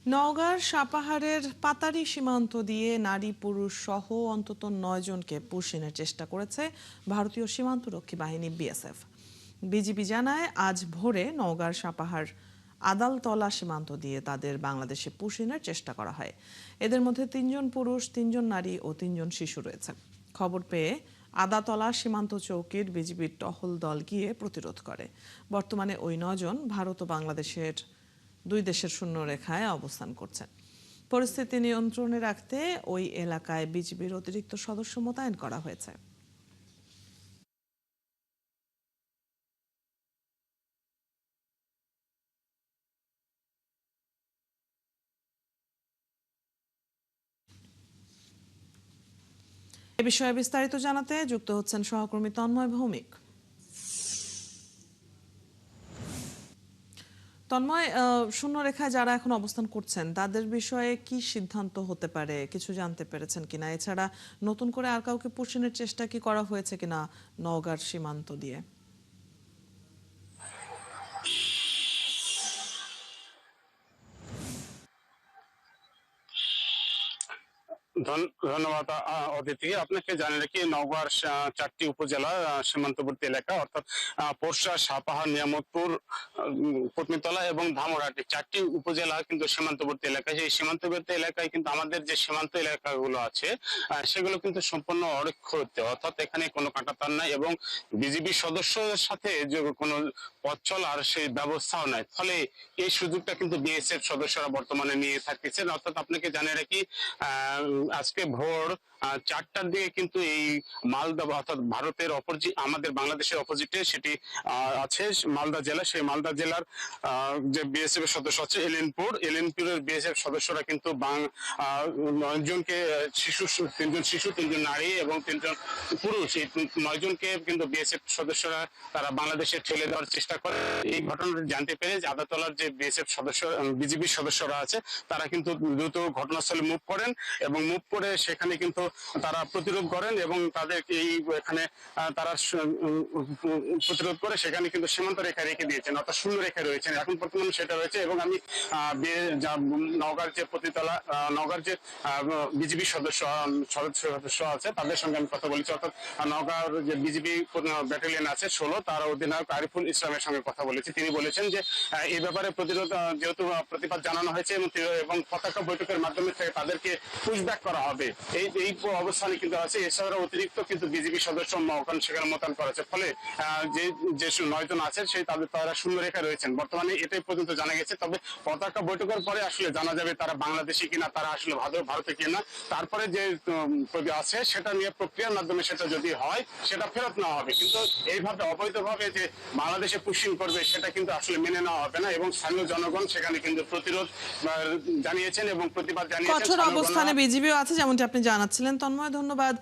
নওগাঁর সাপাহারের পাতারি সীমান্ত দিয়ে নারী পুরুষ সহ অন্তত ৯ জনকে পুষিনের চেষ্টা করেছে ভারতীয় সীমান্তরক্ষী বাহিনী বিএসএফ। বিজিবি জানায় আজ ভোরে নওগাঁর সাপাহার আদালতলা সীমান্ত দিয়ে তাদের বাংলাদেশে পুষিনের চেষ্টা করা হয়। এদের মধ্যে ৩ জন পুরুষ, ৩ জন নারী ও ৩ জন শিশু রয়েছে। খবর পেয়ে আদাতলা সীমান্ত চৌকির বিজিবির টহল দল গিয়ে প্রতিরোধ করে। বর্তমানে ওই ৯ জন ভারত ও বাংলাদেশের দুই দেশের শূন্য রেখায় অবস্থান করছেন। পরিস্থিতি নিয়ন্ত্রণে রাখতে ওই এলাকায় বিজিবির অতিরিক্ত সদস্য মোতায়েন করা হয়েছে। এ বিষয়ে বিস্তারিত জানাতে যুক্ত হচ্ছেন সহকর্মী তন্ময় ভৌমিক। তন্ময়, শূন্য রেখায় যারা এখন অবস্থান করছেন তাদের বিষয়ে কি সিদ্ধান্ত হতে পারে, কিছু জানতে পেরেছেন কিনা? এছাড়া নতুন করে আর কাউকে পুষিনের চেষ্টা কি করা হয়েছে কিনা নওগাঁর সীমান্ত দিয়ে? ধন্যবাদ অদিতি। আপনাকে জানিয়ে রাখি, নওগাঁর 4টি উপজেলা সীমান্তবর্তী এলাকা অর্থাৎ পোরশা, সাপাহার, নিয়ামতপুর, পত্নীতলা এবং ধামরাটি 4টি উপজেলা কিন্তু সীমান্তবর্তী এলাকা। সেই সীমান্তবর্তী এলাকায় কিন্তু আমাদের যে সীমান্ত এলাকাগুলো আছে সেগুলো কিন্তু সম্পূর্ণ অরক্ষিত, অর্থাৎ এখানে কোনো কাঁটাতার নাই এবং বিজিবি সদস্যদের সাথে যে কোনো পথ চলার সেই ব্যবস্থাও নাই। ফলে এই সুযোগটা কিন্তু বিএসএফ সদস্যরা বর্তমানে নিয়ে থাকতেছেন। অর্থাৎ আপনাকে জানিয়ে রাখি, আজকে ভোর 4টার দিকে কিন্তু এই মালদা অর্থাৎ ভারতের আমাদের বাংলাদেশের অপোজিটে সেটি আছে মালদা জেলা। সেই মালদা জেলার যে বিএসএফ এর সদস্য আছে এলেনপুরের বিএসএফ সদস্যরা কিন্তু 9 জনকে শিশু, 3 জন শিশু, 3 জন নারী এবং 3 জন পুরুষ, এই 9 জনকে কিন্তু বিএসএফ সদস্যরা তারা বাংলাদেশে ঠেলে দেওয়ার চেষ্টা করে। এই ঘটনাটি জানতে পেরে আদাতলার যে বিএসএফ সদস্য, বিজিবি সদস্যরা আছে তারা কিন্তু দ্রুত ঘটনাস্থলে মুভ করেন এবং মুভ করে সেখানে কিন্তু তারা প্রতিরোধ করেন এবং তাদেরকে এখানে তারা প্রতিরোধ করে সেখানে কিন্তু সীমান্ত রেখা রেখে দিয়েছেন, অর্থাৎ শূন্য রেখা রয়েছেন এখন বর্তমানে সেটা রয়েছে। এবং আমি নওগাঁর যে প্রতিতলা, নওগাঁর যে বিজিবি সদস্য আছে তাদের সঙ্গে আমি কথা বলেছি, অর্থাৎ নওগাঁর যে বিজিবি ব্যাটালিয়ন আছে 16, তার অধিনায়ক আরিফুল ইসলামের সঙ্গে কথা বলেছি। তিনি বলেছেন যে এই ব্যাপারে প্রতিরোধ যেহেতু প্রতিবাদ জানানো হয়েছে এবং পতাকা বৈঠকের মাধ্যমে তাদেরকে পুশব্যাক করা হবে, এই অবস্থানে কিন্তু আছে। এছাড়া অতিরিক্ত কিন্তু বিজিবি সদস্য সেখানে মোতায়েন করা আছে। ফলে যে 9 জন আছে তারা শূন্য রেখা রয়েছেন বর্তমানে, এটাই পর্যন্ত জানা গেছে। তবে পতাকা বৈঠকের পরে আসলে জানা যাবে তারা বাংলাদেশি কিনা, তারা আসলে ভারতে কিনা। তারপরে যে আছে সেটা নিয়ে প্রক্রিয়ার মাধ্যমে সেটা যদি হয় সেটা ফেরত নেওয়া হবে, কিন্তু এইভাবে অবৈধভাবে যে বাংলাদেশে পুশিং করবে সেটা কিন্তু আসলে মেনে নেওয়া হবে না। এবং স্থানীয় জনগণ সেখানে কিন্তু প্রতিরোধ জানিয়েছেন এবং প্রতিবাদ জানিয়েছেন। কঠোর অবস্থানে বিজিবিও আছে, যেমনটি আপনি জানাচ্ছিলেন। তন্ময়, ধন্যবাদ।